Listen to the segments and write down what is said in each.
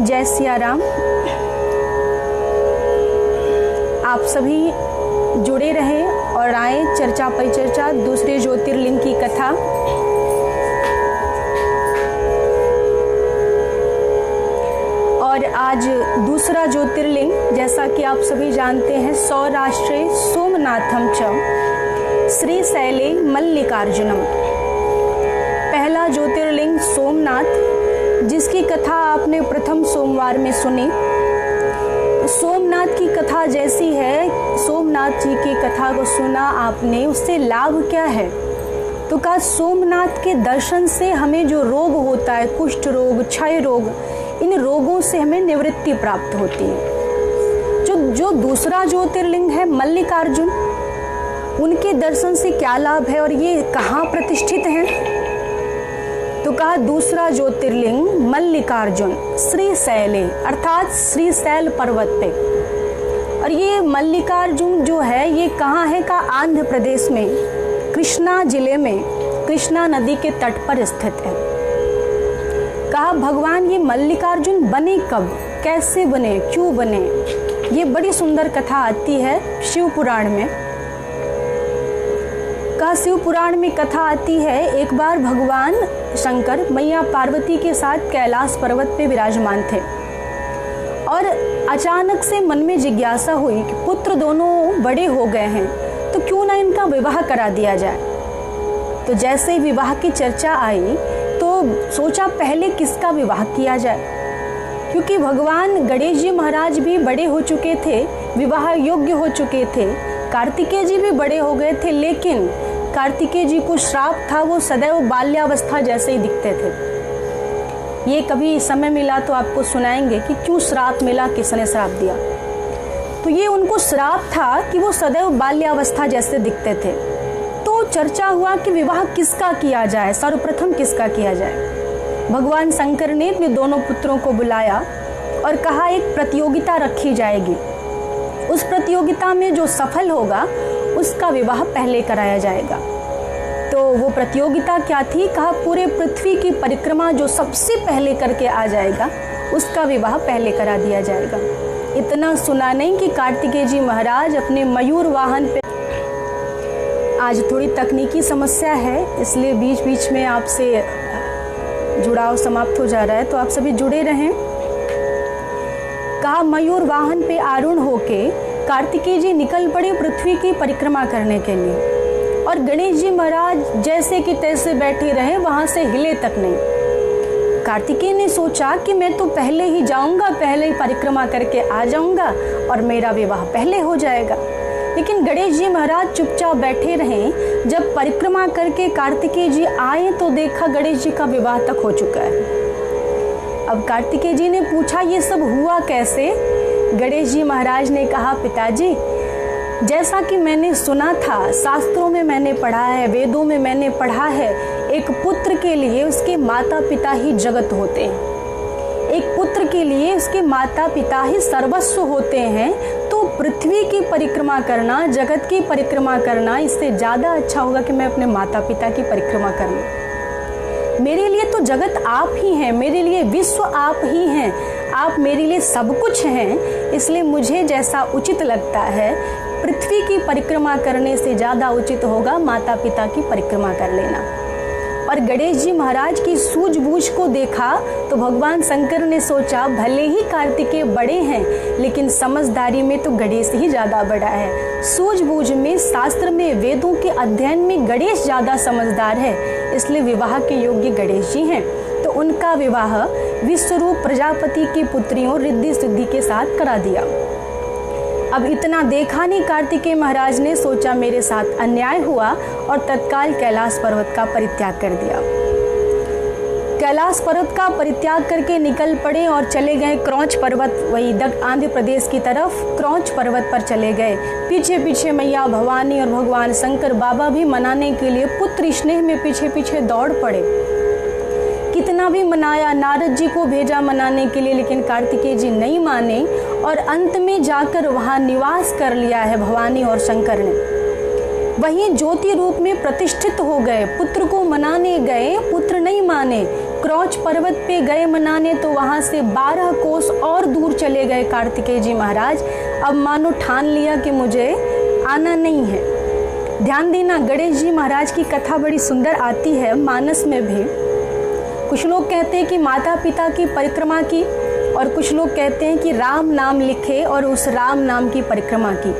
जय सिया राम। आप सभी जुड़े रहें और आए चर्चा परिचर्चा दूसरे ज्योतिर्लिंग की कथा। और आज दूसरा ज्योतिर्लिंग, जैसा कि आप सभी जानते हैं, सौराष्ट्रे सोमनाथम च श्रीशैले मल्लिकार्जुनम। पहला ज्योतिर्लिंग सोमनाथ, जिसकी कथा आपने प्रथम सोमवार में सुनी। सोमनाथ की कथा जैसी है, सोमनाथ जी की कथा को सुना आपने, उससे लाभ क्या है? तो कहा सोमनाथ के दर्शन से हमें जो रोग होता है, कुष्ठ रोग, क्षय रोग, इन रोगों से हमें निवृत्ति प्राप्त होती है। जो दूसरा ज्योतिर्लिंग है मल्लिकार्जुन, उनके दर्शन से क्या लाभ है और ये कहाँ प्रतिष्ठित हैं? तो कहा दूसरा ज्योतिर्लिंग मल्लिकार्जुन श्रीशैले, अर्थात श्रीशैल पर्वत पे। और ये मल्लिकार्जुन जो है ये कहाँ है? का आंध्र प्रदेश में कृष्णा जिले में कृष्णा नदी के तट पर स्थित है। कहा भगवान ये मल्लिकार्जुन बने कब, कैसे बने, क्यों बने? ये बड़ी सुंदर कथा आती है शिव पुराण में। कहा शिव पुराण में कथा आती है, एक बार भगवान शंकर मैया पार्वती के साथ कैलाश पर्वत पे विराजमान थे और अचानक से मन में जिज्ञासा हुई कि पुत्र दोनों बड़े हो गए हैं तो क्यों ना इनका विवाह करा दिया जाए। तो जैसे ही विवाह की चर्चा आई तो सोचा पहले किसका विवाह किया जाए, क्योंकि भगवान गणेश जी महाराज भी बड़े हो चुके थे, विवाह योग्य हो चुके थे, कार्तिकेय जी भी बड़े हो गए थे, लेकिन कार्तिकेय जी को श्राप था, वो सदैव बाल्यावस्था जैसे ही दिखते थे। ये कभी समय मिला तो आपको सुनाएंगे कि क्यों श्राप मिला, किसने श्राप दिया। तो ये उनको श्राप था कि वो सदैव बाल्यावस्था जैसे दिखते थे। तो चर्चा हुआ कि विवाह किसका किया जाए, सर्वप्रथम किसका किया जाए। भगवान शंकर ने अपने दोनों पुत्रों को बुलाया और कहा एक प्रतियोगिता रखी जाएगी, उस प्रतियोगिता में जो सफल होगा उसका विवाह पहले कराया जाएगा। तो वो प्रतियोगिता क्या थी? कहा पूरे पृथ्वी की परिक्रमा जो सबसे पहले करके आ जाएगा उसका विवाह पहले करा दिया जाएगा। इतना सुना नहीं कि कार्तिकेय जी महाराज अपने मयूर वाहन पे, आज थोड़ी तकनीकी समस्या है इसलिए बीच बीच में आपसे जुड़ाव समाप्त हो जा रहा है, तो आप सभी जुड़े रहें। कहा मयूर वाहन पे आरूढ़ होके कार्तिकेय जी निकल पड़े पृथ्वी की परिक्रमा करने के लिए और गणेश जी महाराज जैसे कि तैसे बैठे रहे, वहां से हिले तक नहीं। कार्तिकेय ने सोचा कि मैं तो पहले ही जाऊंगा, पहले ही परिक्रमा करके आ जाऊंगा और मेरा विवाह पहले हो जाएगा। लेकिन गणेश जी महाराज चुपचाप बैठे रहे। जब परिक्रमा करके कार्तिकेय जी आए तो देखा गणेश जी का विवाह तक हो चुका है। अब कार्तिकेय जी ने पूछा ये सब हुआ कैसे? गणेश जी महाराज ने कहा पिताजी, जैसा कि मैंने सुना था, शास्त्रों में मैंने पढ़ा है, वेदों में मैंने पढ़ा है, एक पुत्र के लिए उसके माता पिता ही जगत होते हैं, एक पुत्र के लिए उसके माता पिता ही सर्वस्व होते हैं। तो पृथ्वी की परिक्रमा करना, जगत की परिक्रमा करना, इससे ज़्यादा अच्छा होगा कि मैं अपने माता पिता की परिक्रमा कर लूँ। मेरे लिए तो जगत आप ही हैं, मेरे लिए विश्व आप ही हैं, आप मेरे लिए सब कुछ हैं, इसलिए मुझे जैसा उचित लगता है पृथ्वी की परिक्रमा करने से ज़्यादा उचित होगा माता पिता की परिक्रमा कर लेना। और गणेश जी महाराज की सूझबूझ को देखा तो भगवान शंकर ने सोचा भले ही कार्तिकेय बड़े हैं लेकिन समझदारी में तो गणेश ही ज़्यादा बड़ा है। सूझबूझ में, शास्त्र में, वेदों के अध्ययन में गणेश ज़्यादा समझदार है, इसलिए विवाह के योग्य गणेश जी हैं। तो उनका विवाह विश्वरूप प्रजापति की पुत्रियों रिद्धि सिद्धि के साथ करा दिया। अब इतना देखा नहीं कार्तिकेय महाराज ने सोचा मेरे साथ अन्याय हुआ और तत्काल कैलाश पर्वत का परित्याग कर दिया। कैलाश पर्वत का परित्याग करके निकल पड़े और चले गए क्रौंच पर्वत, वही आंध्र प्रदेश की तरफ क्रौंच पर्वत पर चले गए। पीछे पीछे मैया भवानी और भगवान शंकर बाबा भी मनाने के लिए पुत्र स्नेह में पीछे पीछे दौड़ पड़े। कितना भी मनाया, नारद जी को भेजा मनाने के लिए, लेकिन कार्तिकेय जी नहीं माने और अंत में जाकर वहां निवास कर लिया है भवानी और शंकर ने। वहीं ज्योति रूप में प्रतिष्ठित हो गए। पुत्र को मनाने गए, पुत्र नहीं माने, क्रौच पर्वत पे गए मनाने तो वहां से 12 कोस और दूर चले गए कार्तिकेय जी महाराज। अब मानो ठान लिया कि मुझे आना नहीं है। ध्यान देना, गणेश जी महाराज की कथा बड़ी सुंदर आती है मानस में भी। कुछ लोग कहते हैं कि माता पिता की परिक्रमा की, और कुछ लोग कहते हैं कि राम नाम लिखे और उस राम नाम की परिक्रमा की।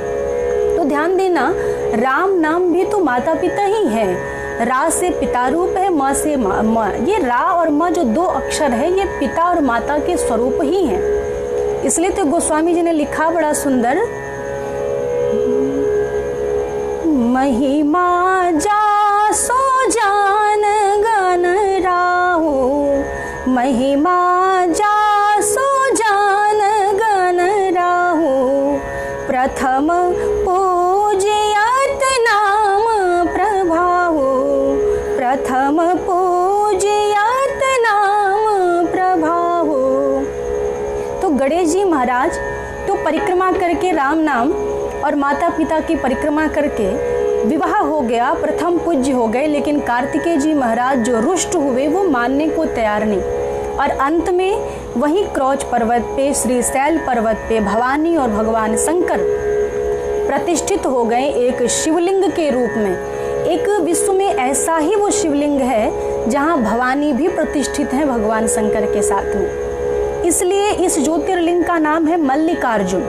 तो ध्यान देना, राम नाम भी तो माता पिता ही है। रा से पिता रूप है, माँ से माँ। ये रा और माँ जो 2 अक्षर है, ये पिता और माता के स्वरूप ही हैं। इसलिए तो गोस्वामी जी ने लिखा बड़ा सुंदर, महिमा जासो जान गन राहु, महिमा जासो जान गन राहु, प्रथम पूज्यत नाम प्रभाहु, प्रथम पूज्यत नाम प्रभाहु। तो गणेश जी महाराज तो परिक्रमा करके राम नाम और माता पिता की परिक्रमा करके विवाह हो गया, प्रथम पूज्य हो गए। लेकिन कार्तिकेय जी महाराज जो रुष्ट हुए वो मानने को तैयार नहीं, और अंत में वही क्रौच पर्वत पे, श्रीशैल पर्वत पे भवानी और भगवान शंकर प्रतिष्ठित हो गए एक शिवलिंग के रूप में। एक विश्व में ऐसा ही वो शिवलिंग है जहाँ भवानी भी प्रतिष्ठित है भगवान शंकर के साथ में। इसलिए इस ज्योतिर्लिंग का नाम है मल्लिकार्जुन,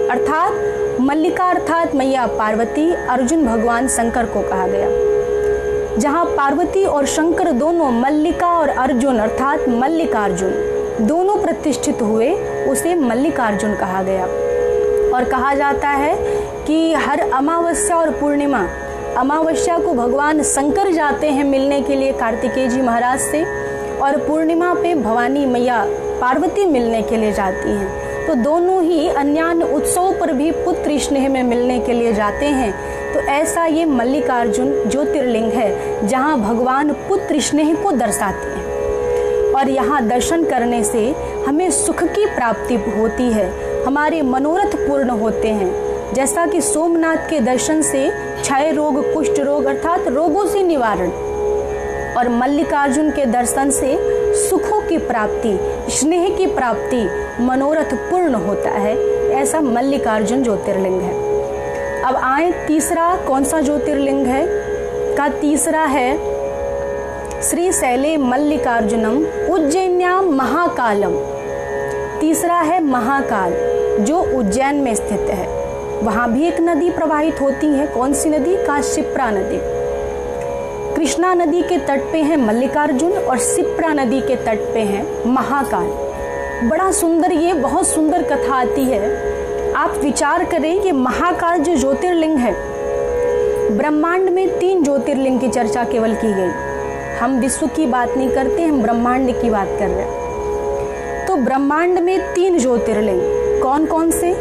अर्थात मल्लिका अर्थात मैया पार्वती, अर्जुन भगवान शंकर को कहा गया। जहाँ पार्वती और शंकर दोनों, मल्लिका और अर्जुन अर्थात मल्लिकार्जुन दोनों प्रतिष्ठित हुए, उसे मल्लिकार्जुन कहा गया। और कहा जाता है कि हर अमावस्या और पूर्णिमा, अमावस्या को भगवान शंकर जाते हैं मिलने के लिए कार्तिकेय जी महाराज से, और पूर्णिमा पे भवानी मैया पार्वती मिलने के लिए जाती हैं। तो दोनों ही अन्यान्य उत्सव पर भी पुत्र स्नेह में मिलने के लिए जाते हैं। तो ऐसा ये मल्लिकार्जुन ज्योतिर्लिंग है जहाँ भगवान पुत्र स्नेह को दर्शाते हैं, और यहाँ दर्शन करने से हमें सुख की प्राप्ति होती है, हमारे मनोरथ पूर्ण होते हैं। जैसा कि सोमनाथ के दर्शन से क्षय रोग, कुष्ठ रोग अर्थात रोगों से निवारण, और मल्लिकार्जुन के दर्शन से सुखों की प्राप्ति, स्नेह की प्राप्ति, मनोरथ पूर्ण होता है। ऐसा मल्लिकार्जुन ज्योतिर्लिंग है। अब आए तीसरा, कौन सा ज्योतिर्लिंग है का तीसरा है श्रीशैले मल्लिकार्जुनम उज्जैन्याम महाकालम। तीसरा है महाकाल, जो उज्जैन में स्थित है। वहाँ भी एक नदी प्रवाहित होती है। कौन सी नदी? काशीप्रा नदी। कृष्णा नदी के तट पे है मल्लिकार्जुन, और शिप्रा नदी के तट पे है महाकाल। बड़ा सुंदर, ये बहुत सुंदर कथा आती है। आप विचार करें कि महाकाल जो ज्योतिर्लिंग है, ब्रह्मांड में 3 ज्योतिर्लिंग की चर्चा केवल की गई। हम विश्व की बात नहीं करते, हम ब्रह्मांड की बात कर रहे हैं। तो ब्रह्मांड में 3 ज्योतिर्लिंग कौन कौन से?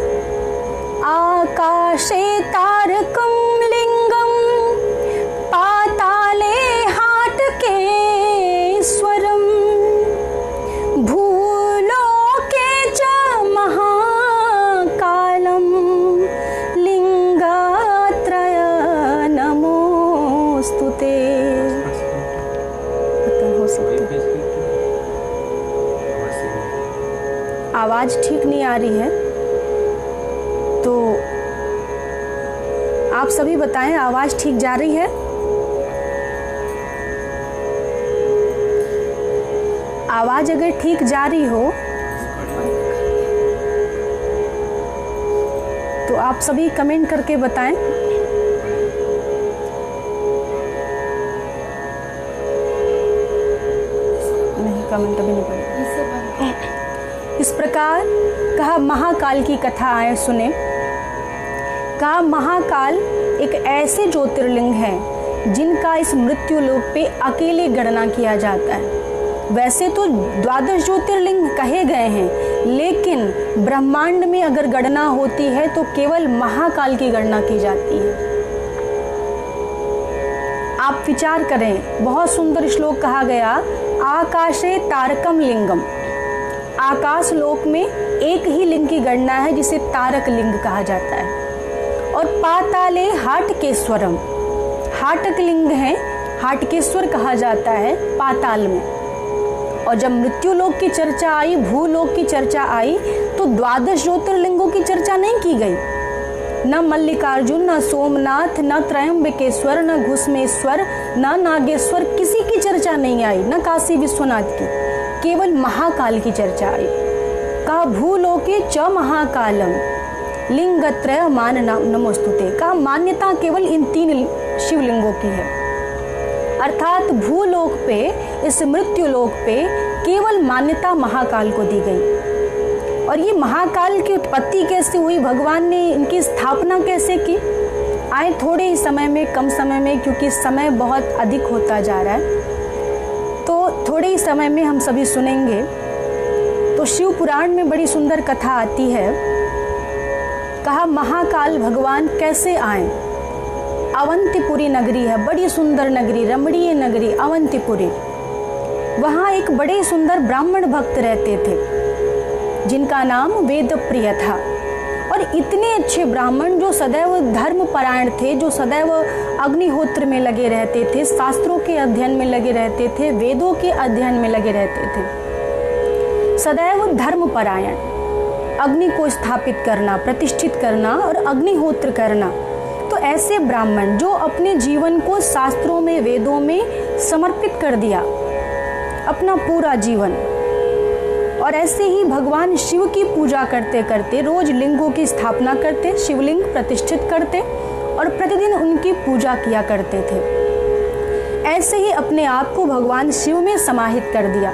आकाशे तारकम लिंगम, पाताले हाटकेश्वरम, भूलोके च महाकालम, लिंगात्रय नमोस्तुते। हो सकता आवाज ठीक नहीं आ रही है, तो आप सभी बताएं आवाज ठीक जा रही है? आवाज अगर ठीक जा रही हो तो आप सभी कमेंट करके बताएं। नहीं, कमेंट अभी नहीं पड़ेगा। इस प्रकार कहा महाकाल की कथा आए सुने। कहा महाकाल एक ऐसे ज्योतिर्लिंग है जिनका इस मृत्यु लोक पे अकेले गणना किया जाता है। वैसे तो 12 ज्योतिर्लिंग कहे गए हैं, लेकिन ब्रह्मांड में अगर गणना होती है तो केवल महाकाल की गणना की जाती है। आप विचार करें, बहुत सुंदर श्लोक कहा गया, आकाशे तारकम लिंगम। आकाश लोक में एक ही लिंग की गणना है जिसे तारक लिंग कहा जाता है। और पाताले हाटकेश्वरम, हाटक लिंग है, हाटकेश्वर कहा जाता है पाताल में। और जब मृत्यु लोक की चर्चा आई, भूलोक की चर्चा आई, तो 12 ज्योतिर्लिंगों की चर्चा नहीं की गई। न मल्लिकार्जुन, न सोमनाथ, न त्रयंबकेश्वर, न घुसमेश्वर, न नागेश्वर, किसी की चर्चा नहीं आई, न काशी विश्वनाथ की, केवल महाकाल की चर्चा आई। कहा भूलोके च महाकालम लिंगत्रय मान नमोस्तुते। कहा मान्यता केवल इन 3 शिवलिंगों की है, अर्थात भूलोक पे, इस मृत्यु लोक पे केवल मान्यता महाकाल को दी गई। और ये महाकाल की उत्पत्ति कैसे हुई, भगवान ने इनकी स्थापना कैसे की, आए थोड़े ही समय में, कम समय में, क्योंकि समय बहुत अधिक होता जा रहा है, तो थोड़े ही समय में हम सभी सुनेंगे। तो शिव पुराण में बड़ी सुंदर कथा आती है। कहा महाकाल भगवान कैसे आए। अवंतीपुरी नगरी है, बड़ी सुंदर नगरी, रमणीय नगरी अवंतीपुरी। वहाँ एक बड़े सुंदर ब्राह्मण भक्त रहते थे जिनका नाम वेदप्रिय था। और इतने अच्छे ब्राह्मण जो सदैव धर्म परायण थे, जो सदैव अग्निहोत्र में लगे रहते थे, शास्त्रों के अध्ययन में लगे रहते थे, वेदों के अध्ययन में लगे रहते थे, सदैव धर्म परायण, अग्नि को स्थापित करना, प्रतिष्ठित करना और अग्निहोत्र करना। तो ऐसे ब्राह्मण जो अपने जीवन को शास्त्रों में, वेदों में समर्पित कर दिया, अपना पूरा जीवन, और ऐसे ही भगवान शिव की पूजा करते करते रोज लिंगों की स्थापना करते, शिवलिंग प्रतिष्ठित करते और प्रतिदिन उनकी पूजा किया करते थे। ऐसे ही अपने आप को भगवान शिव में समाहित कर दिया।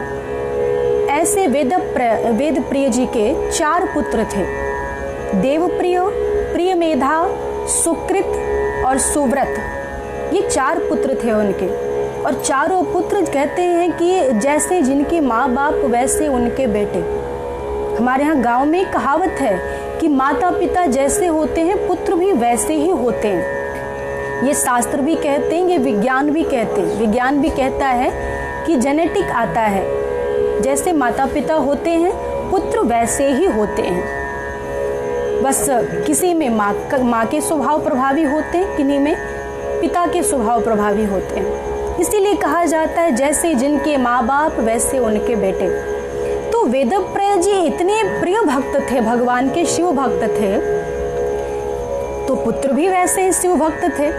ऐसे वेदप्रिय जी के 4 पुत्र थे, देवप्रिय, प्रियमेधा, सुकृत और सुव्रत। ये 4 पुत्र थे उनके। और चारों पुत्र कहते हैं कि जैसे जिनके माँ बाप वैसे उनके बेटे। हमारे यहाँ गांव में कहावत है कि माता पिता जैसे होते हैं पुत्र भी वैसे ही होते हैं। ये शास्त्र भी कहते हैं, ये विज्ञान भी कहते हैं। विज्ञान भी कहता है कि जेनेटिक आता है, जैसे माता पिता होते हैं पुत्र वैसे ही होते हैं। बस किसी में माँ के स्वभाव प्रभावी होते हैं, किन्हीं में पिता के स्वभाव प्रभावी होते हैं। इसीलिए कहा जाता है जैसे जिनके माँ बाप वैसे उनके बेटे। तो वेदप्रिय जी इतने प्रिय भक्त थे, भगवान के शिव भक्त थे, तो पुत्र भी वैसे ही शिव भक्त थे।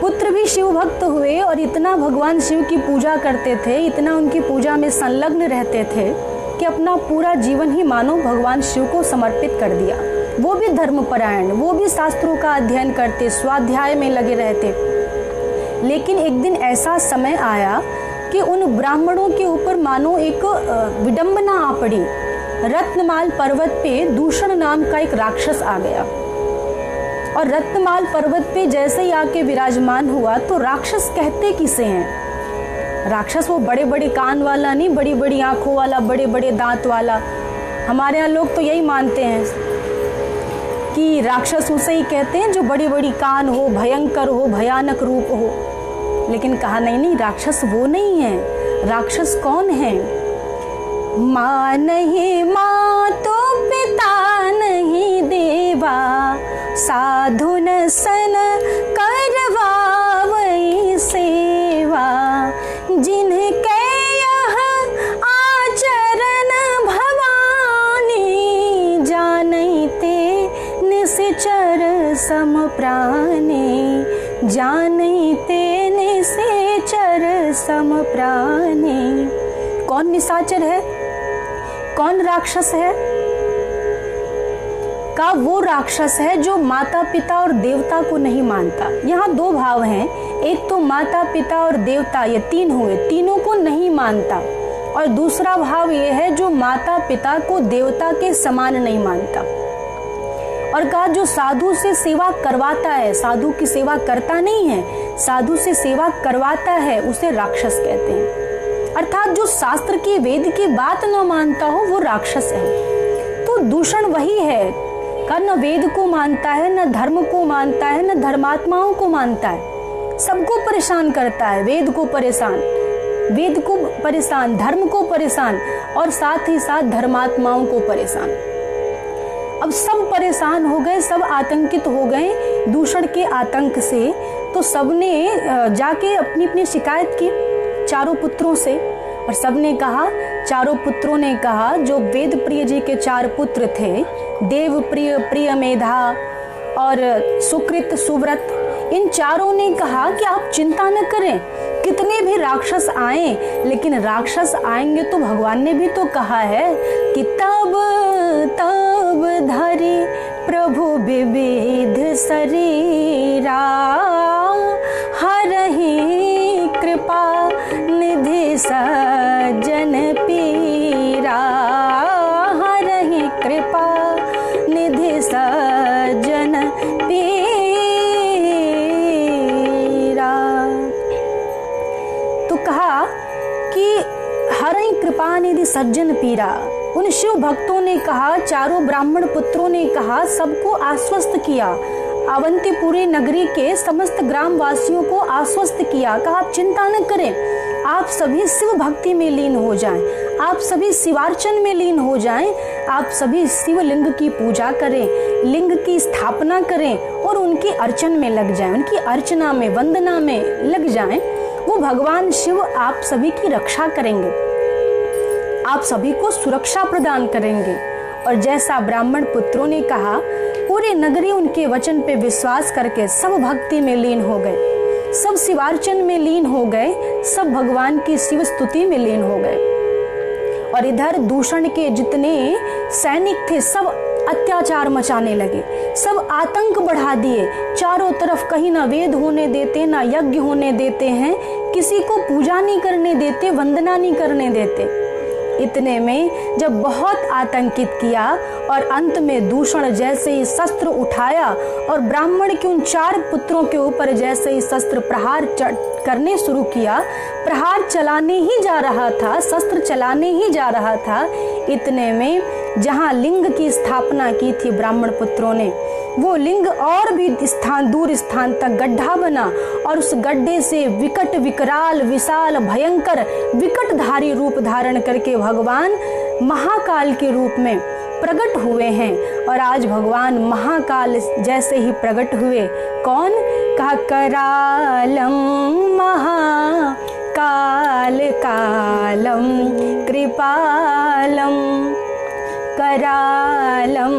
पुत्र भी शिव भक्त हुए और इतना भगवान शिव की पूजा करते थे, इतना उनकी पूजा में संलग्न रहते थे कि अपना पूरा जीवन ही मानो भगवान शिव को समर्पित कर दिया। वो भी धर्मपरायण, वो भी शास्त्रों का अध्ययन करते, स्वाध्याय में लगे रहते। लेकिन एक दिन ऐसा समय आया कि उन ब्राह्मणों के ऊपर मानो एक विडंबना आ पड़ी। रत्नमाल पर्वत पे दूषण नाम का एक राक्षस आ गया, और रत्नमाल पर्वत पे जैसे ही आके विराजमान हुआ तो राक्षस कहते किसे हैं? राक्षस वो बड़े बड़े कान वाला नहीं, बड़ी बड़ी आंखों वाला, बड़े बड़े दांत वाला। हमारे यहाँ लोग तो यही मानते हैं कि राक्षस उसे ही कहते हैं जो बड़ी बड़ी कान हो, भयंकर हो, भयानक रूप हो। लेकिन कहा नहीं, राक्षस वो नहीं है। राक्षस कौन है? माँ नहीं माँ तो पिता नहीं देवा, साधु न सन करवावई सेवा, जिनके यह आचरण भवानी, जानते निश्चर सम प्राणी, जानते निश्चर सम प्राणी। कौन निशाचर है, कौन राक्षस है? का वो राक्षस है जो माता पिता और देवता को नहीं मानता। यहाँ 2 भाव हैं, एक तो माता पिता और देवता, ये 3 हुए, तीनों को नहीं मानता। और दूसरा भाव ये है जो माता पिता को देवता के समान नहीं मानता। और कहा जो साधु से सेवा करवाता है, साधु की सेवा करता नहीं है, साधु से सेवा करवाता है, उसे राक्षस कहते हैं। अर्थात जो शास्त्र की, वेद की बात न मानता हो वो राक्षस है। तो दूषण वही है का न वेद को मानता है, न धर्म को मानता है, न धर्मात्माओं को मानता है, सबको परेशान करता है। वेद को परेशान, धर्म को परेशान, और साथ ही साथ धर्मात्माओं को परेशान। अब सब परेशान हो गए, सब आतंकित हो गए दूषण के आतंक से। तो सबने जाके अपनी अपनी शिकायत की चारों पुत्रों से, और सबने कहा, चारों पुत्रों ने कहा, जो वेद प्रिय जी के 4 पुत्र थे, देव प्रिय, प्रिय मेधा और सुकृत, सुव्रत, इन चारों ने कहा कि आप चिंता न करें, कितने भी राक्षस आए, लेकिन राक्षस आएंगे तो भगवान ने भी तो कहा है कि तब तब धरे प्रभु विविध शरीरा, हरहि कृपा निधि सज्जन पीरा, हरहि कृपा निधि सज्जन पीरा। तो कहा कि हरहि कृपा निधि सज्जन पीरा। उन शिव भक्तों ने कहा, चारों ब्राह्मण पुत्रों ने कहा, सबको आश्वस्त किया, अवंतीपुरी नगरी के समस्त ग्रामवासियों को आश्वस्त किया, कहा आप चिंता न करें, आप सभी शिव भक्ति में लीन हो जाएं, आप सभी शिवार्चन में लीन हो जाएं, आप सभी शिवलिंग की पूजा करें, लिंग की स्थापना करें और उनकी अर्चन में लग जाएं, उनकी अर्चना में, वंदना में लग जाएं। वो भगवान शिव आप सभी की रक्षा करेंगे, आप सभी को सुरक्षा प्रदान करेंगे। और जैसा ब्राह्मण पुत्रों ने कहा, पूरी नगरी उनके वचन पे विश्वास करके सब भक्ति में लीन हो गए, सब शिवार्चन में लीन हो गए, सब भगवान की शिव स्तुति में लीन हो गए। और इधर दूषण के जितने सैनिक थे सब अत्याचार मचाने लगे, सब आतंक बढ़ा दिए, चारों तरफ कहीं ना वेद होने देते, ना यज्ञ होने देते हैं, किसी को पूजा नहीं करने देते, वंदना नहीं करने देते। इतने में जब बहुत आतंकित किया और अंत में दूषण जैसे ही शस्त्र उठाया और ब्राह्मण के उन 4 पुत्रों के ऊपर जैसे ही शस्त्र प्रहार करने शुरू किया, प्रहार चलाने ही जा रहा था, शस्त्र चलाने ही जा रहा था, इतने में जहां लिंग की स्थापना की थी ब्राह्मण पुत्रों ने, वो लिंग और भी दूर स्थान तक गड्ढा बना और उस गड्ढे से विकट, विकराल, विशाल, भयंकर, विकटधारी रूप धारण करके भगवान महाकाल के रूप में प्रकट हुए हैं। और आज भगवान महाकाल जैसे ही प्रकट हुए, कौन? कहा करालम महाकाल कालम कृपालम, करालम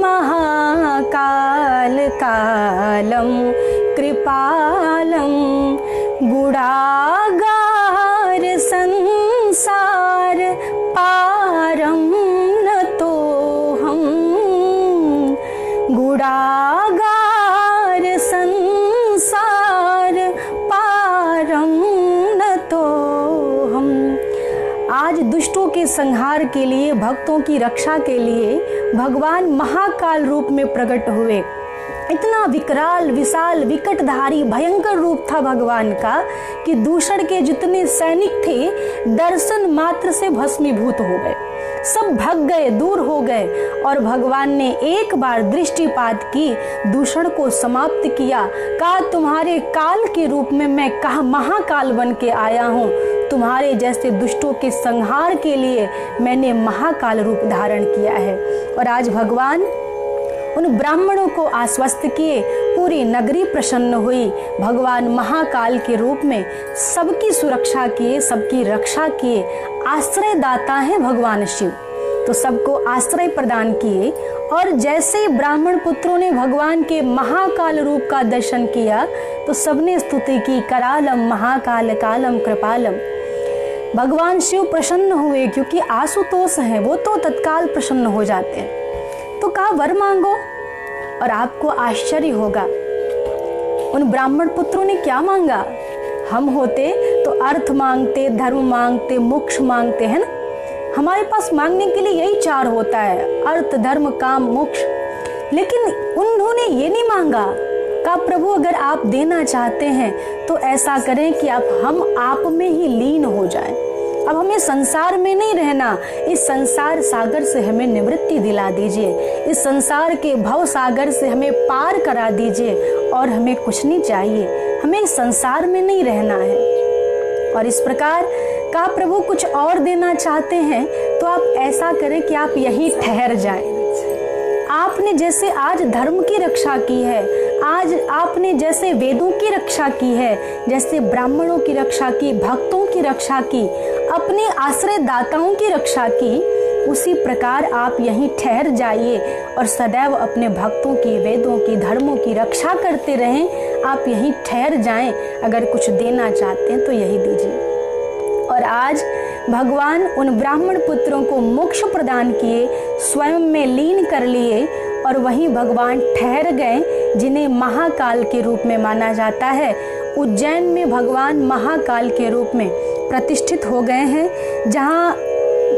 महाकाल कालम कृपालम, गुणागार संसार पारम न तो हम, गुणागार संसार पारम न तो हम। आज दुष्टों के संहार के लिए, भक्तों की रक्षा के लिए भगवान महाकाल रूप में प्रकट हुए। इतना विकराल, विशाल, विकटधारी, भयंकर रूप था भगवान का कि दूषण के जितने सैनिक थे दर्शन मात्र से भस्मीभूत हो गए, सब भग गए, दूर हो गए। और भगवान ने एक बार दृष्टिपात की, दूषण को समाप्त किया, कहा तुम्हारे काल के रूप में मैं कहा महाकाल बन के आया हूँ, तुम्हारे जैसे दुष्टों के संहार के लिए मैंने महाकाल रूप धारण किया है। और आज भगवान उन ब्राह्मणों को आश्वस्त किए, पूरी नगरी प्रसन्न हुई, भगवान महाकाल के रूप में सबकी सुरक्षा किए, सबकी रक्षा किए। आश्रय दाता है भगवान शिव, तो सबको आश्रय प्रदान किए। और जैसे ब्राह्मण पुत्रों ने भगवान के महाकाल रूप का दर्शन किया तो सबने स्तुति की, करालम महाकाल कालम कृपालम। भगवान शिव प्रसन्न हुए, क्योंकि आशुतोष हैं, वो तो तत्काल प्रसन्न हो जाते हैं। तो कहा वर मांगो, और आपको आश्चर्य होगा उन ब्राह्मण पुत्रों ने क्या मांगा। हम होते तो अर्थ मांगते, धर्म मांगते, मोक्ष मांगते, हैं ना। हमारे पास मांगने के लिए यही 4 होता है, अर्थ, धर्म, काम, मोक्ष। लेकिन उन्होंने ये नहीं मांगा, कहा प्रभु अगर आप देना चाहते हैं तो ऐसा करें कि हम आप में ही लीन हो जाएं। अब हमें संसार में नहीं रहना, इस संसार सागर से हमें निवृत्ति दिला दीजिए, इस संसार के भव सागर से हमें पार करा दीजिए, और हमें कुछ नहीं चाहिए, हमें इस संसार में नहीं रहना है। और इस प्रकार कहा प्रभु कुछ और देना चाहते हैं तो आप ऐसा करें कि आप यहीं ठहर जाएं। आपने जैसे आज धर्म की रक्षा की है, आज आपने जैसे वेदों की रक्षा की है, जैसे ब्राह्मणों की रक्षा की, भक्तों की रक्षा की, अपने आश्रय दाताओं की रक्षा की, उसी प्रकार आप यहीं ठहर जाइए और सदैव अपने भक्तों की, वेदों की, धर्मों की रक्षा करते रहें। आप यहीं ठहर जाएं। अगर कुछ देना चाहते हैं तो यही दीजिए। और आज भगवान उन ब्राह्मण पुत्रों को मोक्ष प्रदान किए, स्वयं में लीन कर लिए और वहीं भगवान ठहर गए, जिन्हें महाकाल के रूप में माना जाता है। उज्जैन में भगवान महाकाल के रूप में प्रतिष्ठित हो गए हैं। जहाँ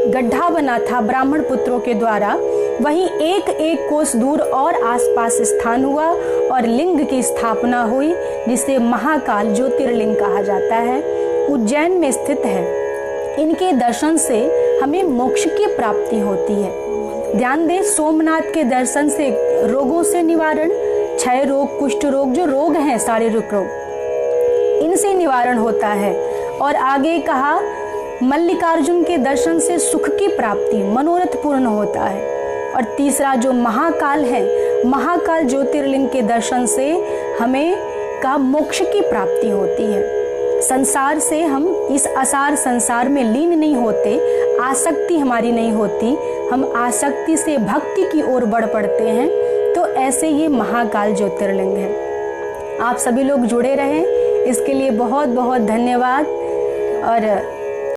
गड्ढा बना था ब्राह्मण पुत्रों के द्वारा, वहीं एक एक कोस दूर और आसपास स्थान हुआ और लिंग की स्थापना हुई, जिसे महाकाल ज्योतिर्लिंग कहा जाता है। उज्जैन में स्थित है। इनके दर्शन से हमें मोक्ष की प्राप्ति होती है। ध्यान दें, सोमनाथ के दर्शन से रोगों से निवारण, क्षय रोग, कुष्ठ रोग, जो रोग हैं शारीरिक रोग, इनसे निवारण होता है। और आगे कहा, मल्लिकार्जुन के दर्शन से सुख की प्राप्ति, मनोरथ पूर्ण होता है। और तीसरा जो महाकाल है, महाकाल ज्योतिर्लिंग के दर्शन से हमें का मोक्ष की प्राप्ति होती है। संसार से हम इस असार संसार में लीन नहीं होते, आसक्ति हमारी नहीं होती, हम आसक्ति से भक्ति की ओर बढ़ पड़ते हैं। तो ऐसे ये महाकाल ज्योतिर्लिंग है। आप सभी लोग जुड़े रहें, इसके लिए बहुत बहुत धन्यवाद। और